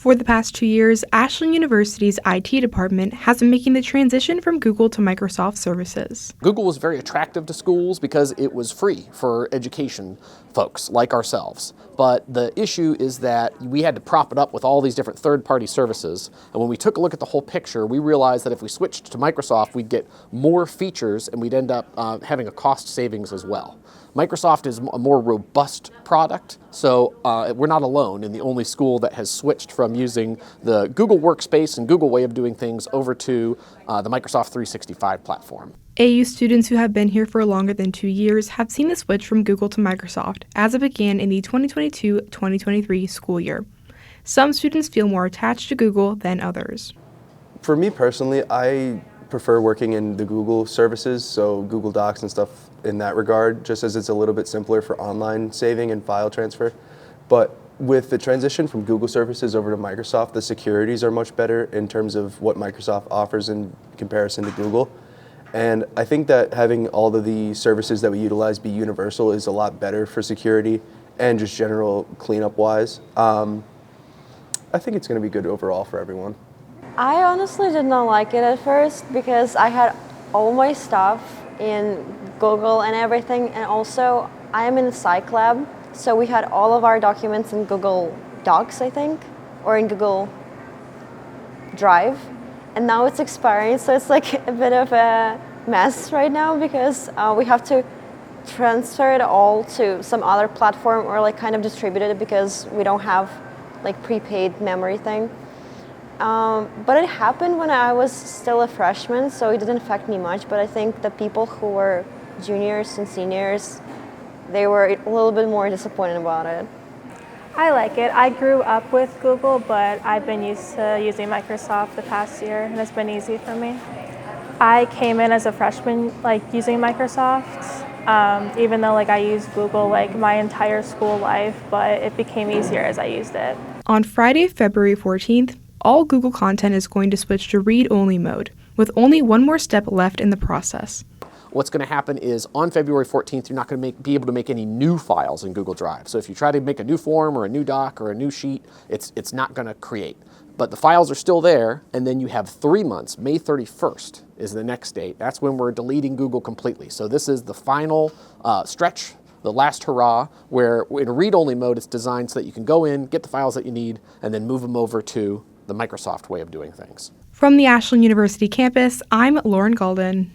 For the past 2 years, Ashland University's IT department has been making the transition from Google to Microsoft services. Google was very attractive to schools because it was free for education folks like ourselves. But the issue is that we had to prop it up with all these different third-party services. And when we took a look at the whole picture, we realized that if we switched to Microsoft, we'd get more features and we'd end up having a cost savings as well. Microsoft is a more robust product, so we're not alone in the only school that has switched from using the Google Workspace and Google way of doing things over to the Microsoft 365 platform. AU students who have been here for longer than 2 years have seen the switch from Google to Microsoft as it began in the 2022-2023 school year. Some students feel more attached to Google than others. For me personally, I prefer working in the Google services, so Google Docs and stuff in that regard, just as it's a little bit simpler for online saving and file transfer. But with the transition from Google services over to Microsoft, the securities are much better in terms of what Microsoft offers in comparison to Google. And I think that having all of the services that we utilize be universal is a lot better for security and just general cleanup wise. I think it's going to be good overall for everyone. I honestly did not like it at first because I had all my stuff in Google and everything, and also I am in the psych lab, so we had all of our documents in Google Docs, I think, or in Google Drive, and now it's expiring, so it's like a bit of a mess right now because we have to transfer it all to some other platform or like kind of distribute it because we don't have like prepaid memory thing. But it happened when I was still a freshman, so it didn't affect me much, but I think the people who were juniors and seniors, they were a little bit more disappointed about it. I like it. I grew up with Google, but I've been used to using Microsoft the past year, and it's been easy for me. I came in as a freshman, using Microsoft, even though I used Google my entire school life, but it became easier as I used it. On Friday, February 14th, all Google content is going to switch to read-only mode, with only one more step left in the process. What's going to happen is on February 14th, you're not going to be able to make any new files in Google Drive. So if you try to make a new form or a new doc or a new sheet, it's not going to create. But the files are still there, and then you have 3 months. May 31st is the next date. That's when we're deleting Google completely. So this is the final stretch, the last hurrah, where in read-only mode, it's designed so that you can go in, get the files that you need, and then move them over to the Microsoft way of doing things. From the Ashland University campus, I'm Lauren Gulden.